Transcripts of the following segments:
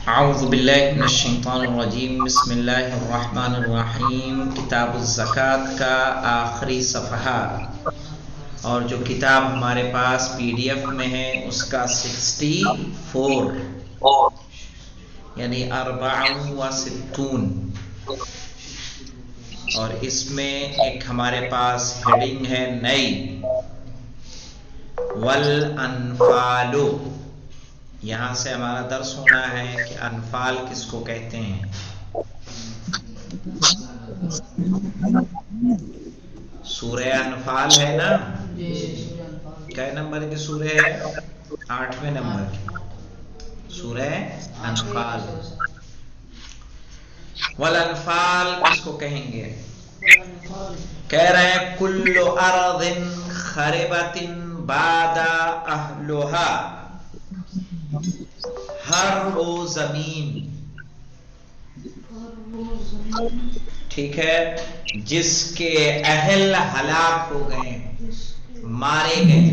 اعوذ باللہ من الشیطان الرجیم بسم اللہ الرحمن الرحیم۔ کتاب الزکوٰۃ کا آخری صفحہ، اور جو کتاب ہمارے پاس PDF میں ہے اس کا 64 یعنی 64، اور اس میں ایک ہمارے پاس ہیڈنگ ہے نئی، والانفال۔ یہاں سے ہمارا درس ہونا ہے کہ انفال کس کو کہتے ہیں۔ سورہ انفال ہے نا، کئے نمبر کی سورہ ہے؟ 8ویں نمبر کی سورہ انفال۔ والانفال کس کو کہیں گے؟ کہہ رہے ہیں کل ارض خربت بعد اہلها، ہر وہ زمین، ٹھیک ہے، جس کے اہل ہلاک ہو گئے، مارے گئے۔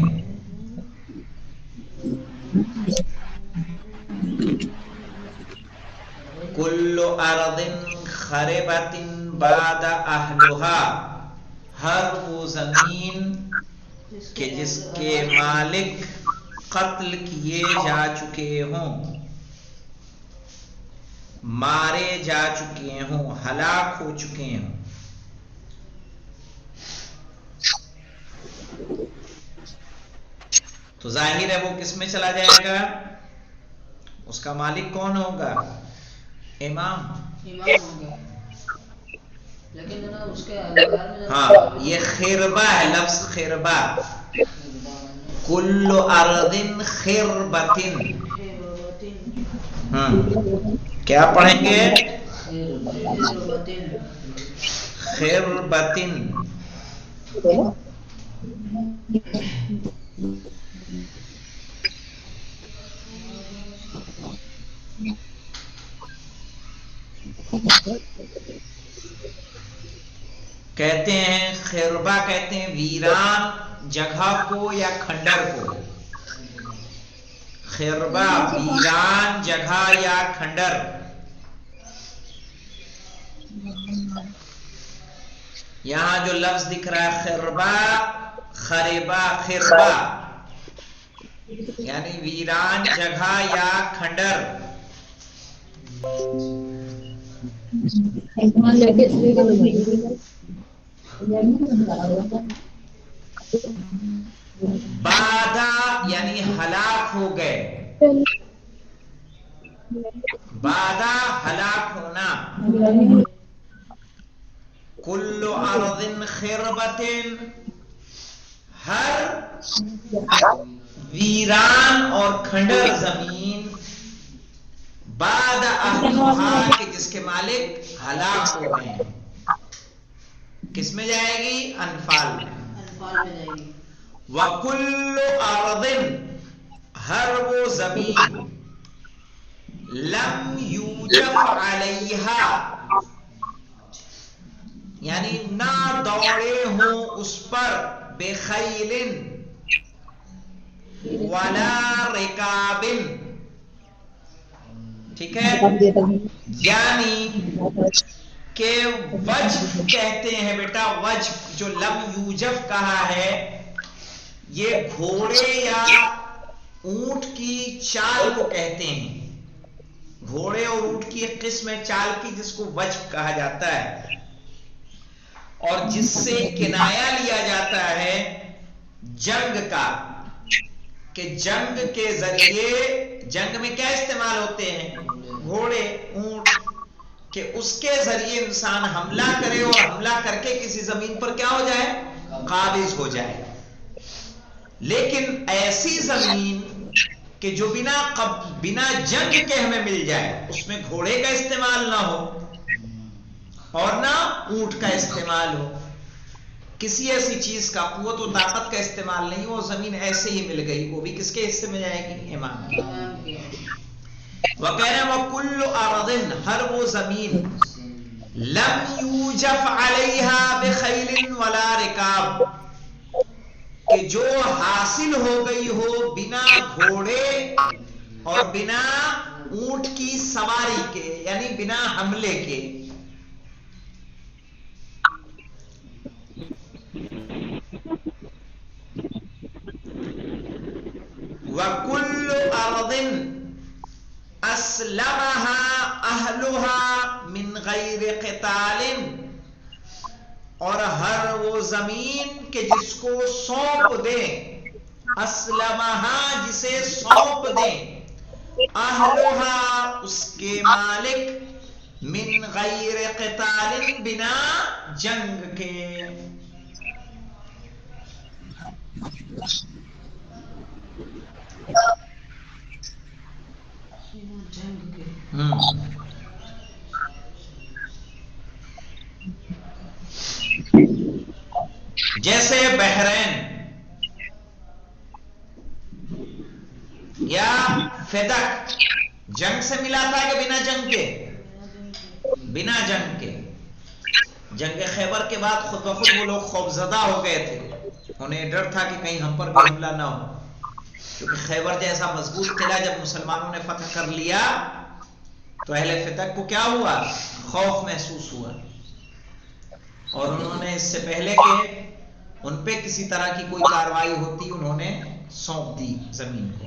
کل ارض خربت بعد اہلها، ہر وہ زمین کہ جس کے مالک قتل کیے جا چکے ہوں، مارے جا چکے ہوں، ہلاک ہو چکے ہوں۔ تو ظاہر ہے وہ کس میں چلا جائے گا؟ اس کا مالک کون ہوگا؟ امام ہوگا۔ ہاں، یہ خربہ ہے، لفظ خربہ، کل ارض خربت۔ کیا پڑھیں گے؟ خربت۔ کہتے ہیں خربہ، کہتے ہیں ویران جگہ کو یا کھنڈر کو۔ خربہ ویران جگہ یا کھنڈر۔ یہاں جو لفظ دکھ رہا ہے خربہ، خربہ، خربہ یعنی ویران جگہ یا کھنڈر۔ بادہ یعنی ہلاک ہو گئے، بادہ ہلاک ہونا۔ کل ارض خربت، ہر ویران اور کھنڈر زمین، بعد اہلھا کہ جس کے مالک ہلاک ہو گئے ہیں، کس میں جائے گی؟ انفال میں۔ وَكُلُّ أَرْضٍ، ہر وہ زمین، لم یوجف علیہا یعنی نہ دوڑے ہوں اس پر، بخیل ولا رکاب، ٹھیک ہے، یعنی کہ وجف کہتے ہیں بیٹا، وجف جو لم یوجف کہا ہے، یہ گھوڑے یا اونٹ کی چال کو کہتے ہیں۔ گھوڑے اور اونٹ کی ایک قسم ہے چال کی جس کو وجف کہا جاتا ہے، اور جس سے کنایا لیا جاتا ہے جنگ کا، کہ جنگ کے ذریعے، جنگ میں کیا استعمال ہوتے ہیں؟ گھوڑے، اونٹ، کہ اس کے ذریعے انسان حملہ کرے اور حملہ کر کے کسی زمین پر کیا ہو جائے؟ قابض ہو جائے۔ لیکن ایسی زمین کہ جو بنا جنگ کے ہمیں مل جائے، اس میں گھوڑے کا استعمال نہ ہو اور نہ اونٹ کا استعمال ہو، کسی ایسی چیز کا، قوت و طاقت کا استعمال نہیں، وہ زمین ایسے ہی مل گئی، وہ بھی کس کے حصے میں جائے گی؟ امام کی۔ وہ کہہ رہے ہیں وَكُلُّ أَرْضٍ، ہر وہ زمین، لم یوجف علیہا بخیل ولا رکاب، کہ جو حاصل ہو گئی ہو بنا گھوڑے اور بنا اونٹ کی سواری کے یعنی بنا حملے کے. وَكُلُّ أَرْضٍ أَسْلَمَهَا أَهْلُهَا مِنْ غَيْرِ قِتَالٍ، اور ہر وہ زمین کہ جس کو سونپ دیں، اسلمہا جسے سونپ دیں، اہلہا اس کے مالک، من غیر قتال بنا جنگ کے. جیسے بحرین یا فدق جنگ سے ملا تھا کہ بنا جنگ کے؟ بنا جنگ کے. جنگ خیبر کے بعد خود بخود وہ لوگ خوفزدہ ہو گئے تھے، انہیں ڈر تھا کہ کہیں ہم پر بھی حملہ نہ ہو، کیونکہ خیبر جیسا مضبوط قلعہ جب مسلمانوں نے فتح کر لیا تو اہل فتح کو کیا ہوا؟ خوف محسوس ہوا، اور انہوں نے اس سے پہلے کہ ان پہ کسی طرح کی کوئی کارروائی ہوتی انہوں نے سونپ دی زمین کو،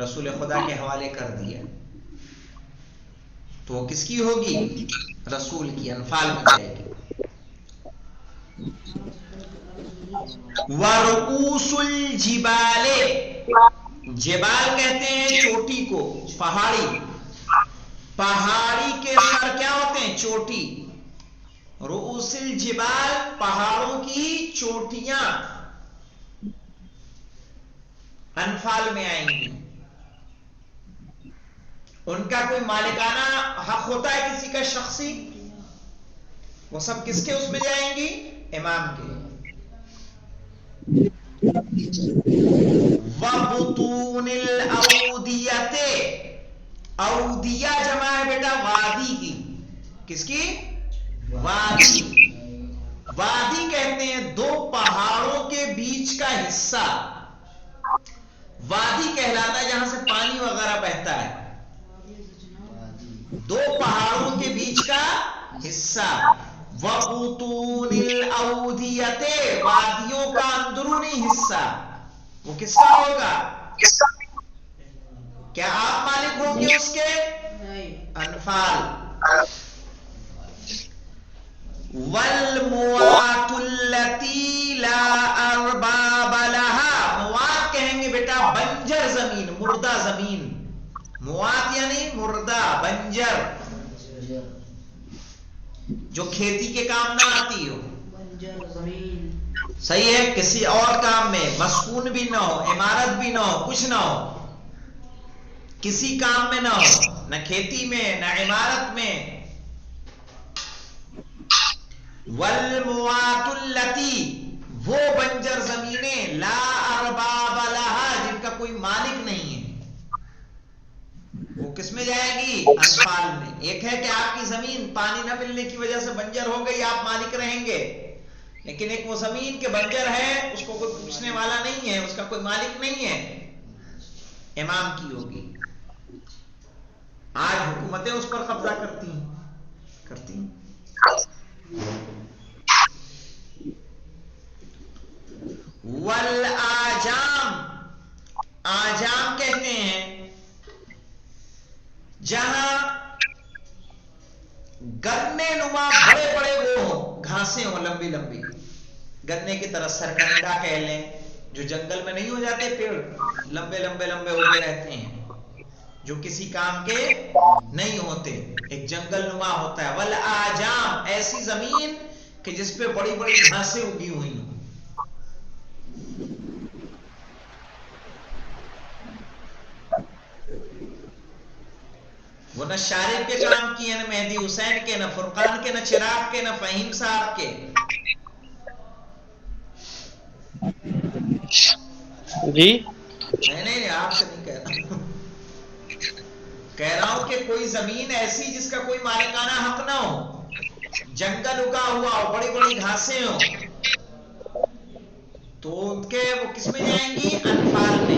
رسول خدا کے حوالے کر دیا. تو وہ کس کی ہوگی؟ رسول کی، انفال میں جائے گی. وَرُؤُوسُ الْجِبَالِ، جبال کہتے ہیں چوٹی کو، پہاڑی. پہاڑی کے سر کیا ہوتے ہیں؟ چوٹی. رؤوس الجبال پہاڑوں کی چوٹیاں انفال میں آئیں گی. ان کا کوئی مالکانہ حق ہوتا ہے کسی کا شخصی، وہ سب کس کے اس میں جائیں گی؟ امام کے. وَبُطُونِ الْأَوْدِيَةِ، اودیہ جمع ہے بیٹا وادی کی. کس کی؟ وادی. وادی کہتے ہیں دو پہاڑوں کے بیچ کا حصہ. وادی کہلاتا ہے جہاں سے پانی وغیرہ بہتا ہے. دو پہاڑوں کے بیچ کا حصہ. وَبُطُونِ الْأَوْدِيَةِ، وادیوں کا اندرونی حصہ. وہ کس کا ہوگا؟ کیا آپ مالک ہوں گے اس کے؟ انفال. وَالْمُوَاتُ الَّتِي لَا أَرْبَابَ لَهَا، موات کہیں گے بیٹا بنجر زمین، مردہ زمین. موات یعنی مردہ، بنجر، جو کھیتی کے کام نہ آتی ہو. صحیح ہے، کسی اور کام میں مسکون بھی نہ ہو، عمارت بھی نہ ہو، کچھ نہ ہو، کسی کام میں نہ ہو، نہ کھیتی میں نہ عمارت میں. والموات التی، وہ بنجر زمینیں، لا ارباب لها، جن کا کوئی مالک نہیں ہے، وہ کس میں جائے گی؟ انفال میں. ایک ہے کہ آپ کی زمین پانی نہ ملنے کی وجہ سے بنجر ہو گئی، آپ مالک رہیں گے، لیکن ایک وہ زمین کے بنجر ہے، اس کو کوئی پوچھنے والا نہیں ہے، اس کا کوئی مالک نہیں ہے، امام کی ہوگی. آج حکومتیں اس پر قبضہ کرتی ہیں. والآجام، آجام کہتے ہیں جہاں گنے نما بڑے بڑے وہ ہوں، گھاسیں ہوں لمبی لمبی، گنے کی طرح سرکنڈا کہہ لیں، جو جنگل میں نہیں ہو جاتے پیڑ لمبے لمبے لمبے اگے رہتے ہیں، جو کسی کام کے نہیں ہوتے، ایک جنگل نما ہوتا ہے. والآجام، ایسی زمین کہ جس پہ بڑی بڑی گھاسیں اگی ہوئی ہوں. وہ نہ شارب کے کام کی ہے، نہ مہدی حسین کے، نہ فرقان کے، نہ چراغ کے، نہ فہیم صاحب کے. جی نہیں آپ سے نہیں کہہ رہا ہوں، کہہ رہا ہوں کہ کوئی زمین ایسی جس کا کوئی مالکانہ حق نہ ہو، جنگل اگا ہوا ہو، بڑی بڑی گھاسیں ہوں، تو ان کے وہ کس میں جائیں گی؟ انفال میں.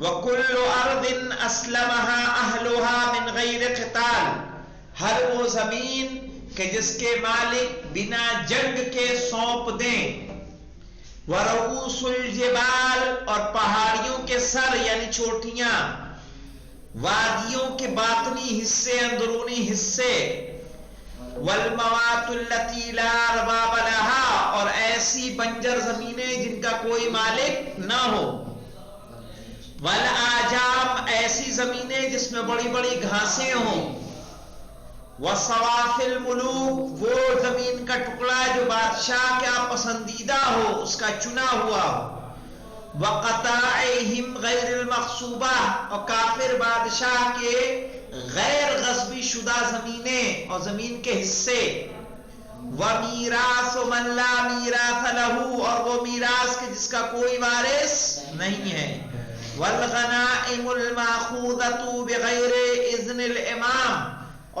وَكُلُّ أَرْضٍ أَسْلَمَهَا أَهْلُهَا مِنْ غَيْرِ قِتَالٍ، ہر وہ زمین کہ جس کے مالک بنا جنگ کے سونپ دیں، وَرُؤُوسُ الْجِبَالِ، اور پہاڑیوں کے سر یعنی چوٹیاں، وادیوں کے باطنی حصے اندرونی حصے، وَالْمَوَاتُ الَّتِي لَا رَبَابَ لَهَا، اور ایسی بنجر زمینیں جن کا کوئی مالک نہ ہو، وَالْآجَامِ، ایسی زمینیں جس میں بڑی بڑی گھاسیں ہوں، وَصَوَافِ الْمُلُوكِ، وہ زمین کا ٹکڑا جو بادشاہ کا پسندیدہ ہو، اس کا چنا ہوا ہو، وَقَطَاعِهِمْ غَيْرِ الْمَغْصُوبَةِ، اور کافر بادشاہ کے غیر غصبی شدہ زمینیں اور زمین کے حصے، وَمِيرَاثُ مَنْ لَا مِيرَاثَ لَهُ، اور وہ میراث کے جس کا کوئی وارث نہیں ہے، وَالْغَنَائِمُ الْمَأْخُوذَةُ بِغَيْرِ إِذْنِ الْإِمَامِ،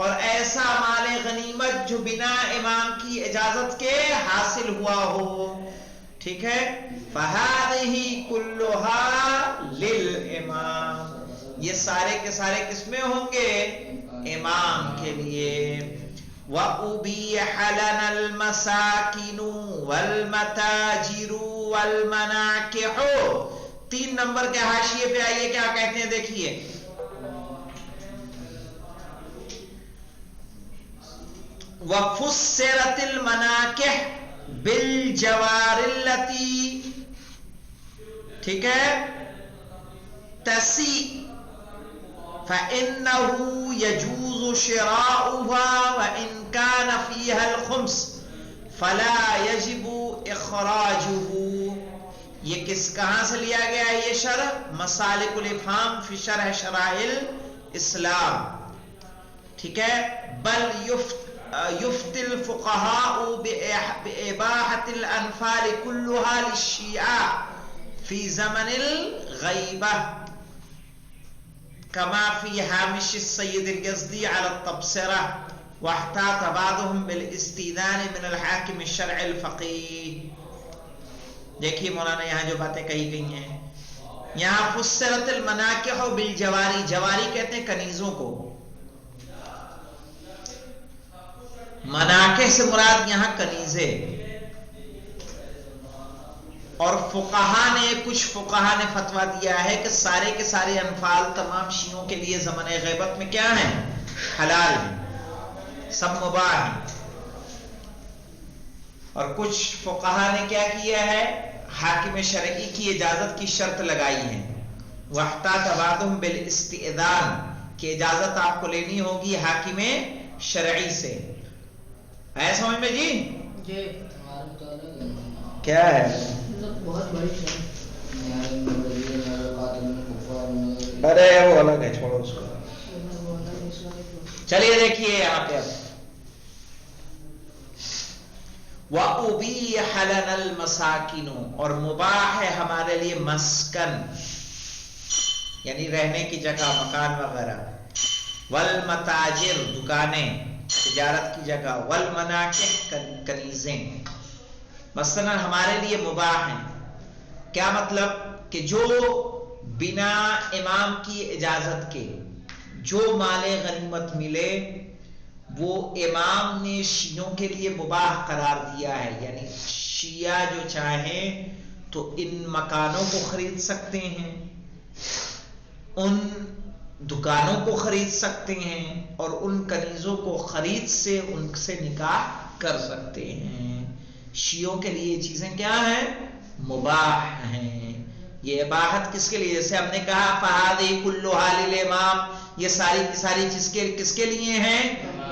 اور ایسا مال غنیمت جو بنا امام کی اجازت کے حاصل ہوا ہو، ٹھیک ہے، فَهَذِهِ كُلُّهَا لِلْإِمَامِ، یہ سارے کے سارے کس میں ہوں گے؟ امام کے لیے۔ وَأُبِيحَ لَنَا الْمَسَاكِنُ وَالْمَتَاجِرُ وَالْمَنَاكِحُ، 3 نمبر کے حاشیے پہ آئیے کیا کہتے ہیں دیکھیے، وَفُسِّرَتِ الْمَنَاكِحُ بِالْجَوَارِ الَّتِي، ٹھیک ہے، تَسِي فَإِنَّهُ يَجُوزُ شِرَاؤُهَا وَإِنْ كَانَ فِيهَا الْخُمْسُ فَلَا يَجِبُ إِخْرَاجُهُ، یہ کہاں سے لیا گیا ہے یہ شرح؟ مسالک الافہام فی شرح شرائع الاسلام، ٹھیک ہے، بل يفتي الفقهاء بإباحة الأنفال كلها للشيعة في زمن الغيبة كما في هامش السيد اليزدي على التبصرة، واحتاط بعضهم بالاستئذان من الحاكم الشرعي الفقيه۔ دیکھیے مولانا یہاں جو باتیں کہی گئی ہیں، یہاں فسرت المناکح بالجواری، جواری کہتے ہیں کنیزوں کو، مناکح سے مراد یہاں کنیزے، اور کچھ فقہا نے فتویٰ دیا ہے کہ سارے کے سارے انفال تمام شیعوں کے لیے زمن غیبت میں کیا ہیں؟ حلال ہیں، سب مباح ہیں، اور کچھ فقہا نے کیا کیا ہے؟ حاکم شرعی کی اجازت کی شرط لگائی ہے، وَاحْتَاطَ بَعْضُهُمْ بِالْإِسْتِئْذَانِ، کہ اجازت آپ کو لینی ہوگی حاکم شرعی سے، ہے سمجھ میں جی؟ کیا ہے؟ ارے وہ الگ ہے، چھوڑو اس کو، چلیے دیکھیے یہاں پہ اب وَأُبِيحَ لَنَا الْمَسَاكِنُ، اور مباح ہے ہمارے لیے مسکن یعنی رہنے کی جگہ، مکان وغیرہ، والمتاجر دکانیں، تجارت کی جگہ، والمناکح کنیزیں، مثلا ہمارے لیے مباح ہیں۔ کیا مطلب؟ کہ جو بنا امام کی اجازت کے جو مال غنیمت ملے وہ امام نے شیعوں کے لیے مباح قرار دیا ہے، یعنی شیعہ جو چاہیں تو ان مکانوں کو خرید سکتے ہیں، ان دکانوں کو خرید سکتے ہیں، اور ان کنیزوں کو خرید سے ان سے نکاح کر سکتے ہیں۔ شیعوں کے لیے یہ چیزیں کیا ہیں؟ مباح ہیں۔ یہ اباحت کس کے لیے؟ جیسے ہم نے کہا فَهَذِهِ كُلُّهَا لِلْإِمَامِ، یہ ساری کی ساری چیز کس کے لیے ہیں؟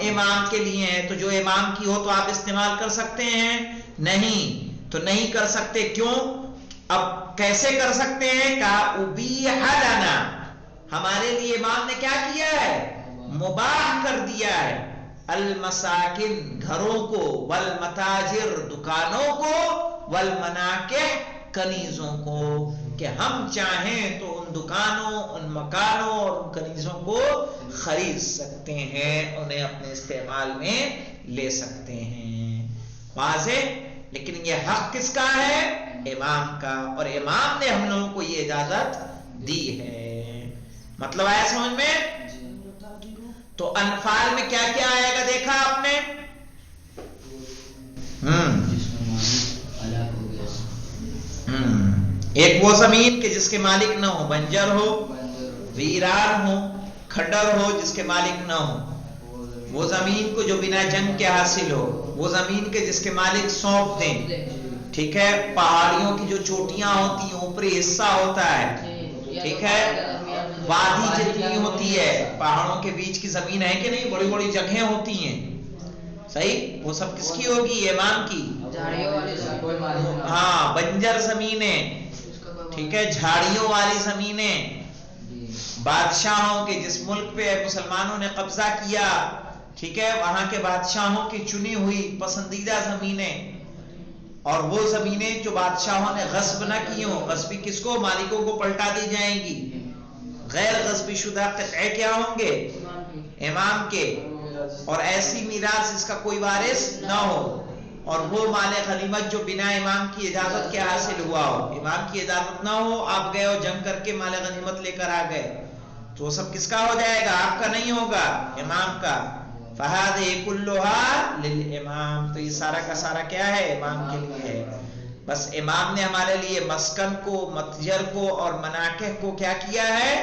امام کے لیے ہیں۔ تو جو امام کی ہو تو آپ استعمال کر سکتے ہیں؟ نہیں، تو نہیں کر سکتے۔ کیوں؟ اب کیسے کر سکتے ہیں؟ کہا اُبِیحَ لَنَا، ہمارے لیے امام نے کیا کیا ہے؟ مباح کر دیا ہے، المساکن گھروں کو، والمتاجر دکانوں کو، والمناکح کنیزوں کو، کہ ہم چاہیں تو ان دکانوں، ان مکانوں اور ان کنیزوں کو خرید سکتے ہیں، انہیں اپنے استعمال میں لے سکتے ہیں۔ واضح؟ لیکن یہ حق کس کا ہے؟ امام کا، اور امام نے ہم لوگوں کو یہ اجازت دی ہے. مطلب آیا سمجھ میں؟ تو انفال میں کیا کیا آئے گا دیکھا آپ نے؟ ایک وہ زمین کہ جس کے مالک نہ ہو، بنجر ہو، ویران ہو، کھڈر ہو، جس کے مالک نہ ہو. وہ زمین کو جو بنا جنگ کے حاصل ہو، وہ زمین کے جس کے مالک سونپ دیں. ٹھیک ہے. پہاڑیوں کی جو چوٹیاں ہوتی ہیں، اوپری حصہ ہوتا ہے. ٹھیک ہے. وادی جتنی ہوتی ہے، پہاڑوں کے بیچ کی زمین ہے کہ نہیں، بڑی بڑی جگہیں ہوتی ہیں. صحیح. وہ سب کس کی ہوگی؟ امام کی. ہاں، بنجر زمینیں. ٹھیک ہے. جھاڑیوں والی زمینیں. بادشاہوں کے، جس ملک پہ مسلمانوں نے قبضہ کیا، ٹھیک ہے، وہاں کے بادشاہوں کی چنی ہوئی پسندیدہ زمینیں. اور وہ زمینیں جو بادشاہوں نے غصب نہ کی ہوں، غصبی کس کو؟ مالکوں کو پلٹا دی جائیں گی. غیر غصبی شدہ قطعے کیا ہوں گے؟ امام کے. اور ایسی میراث جس کا کوئی وارث نہ ہو. اور وہ مال غنیمت جو بنا امام کی اجازت کے حاصل ہوا ہو. امام کی اجازت نہ ہو، آپ گئے ہو جنگ کر کے مال غنیمت لے کر آ گئے، تو وہ سب کس کا ہو جائے گا؟ آپ کا نہیں ہوگا، امام کا. فَهَذِهِ كُلُّهَا لِلْإِمَامِ. تو یہ سارا کا سارا کیا ہے؟ امام کے لیے ہے. بس امام نے ہمارے لیے مسکن کو، متجر کو اور مناکح کو کیا کیا ہے؟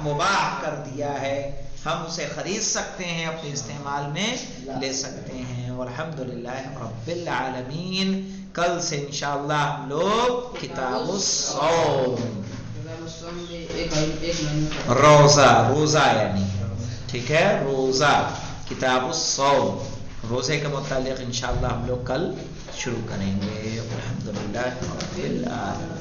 مباح کر دیا ہے. ہم اسے خرید سکتے ہیں، اپنے استعمال میں لے سکتے ہیں. والحمدللہ رب العالمین. کل سے انشاءاللہ ہم لوگ کتاب الصوم، روزہ یعنی، ٹھیک ہے، روزہ، کتاب الصوم، روزے کے متعلق انشاءاللہ ہم لوگ کل شروع کریں گے. الحمدللہ رب العالمین.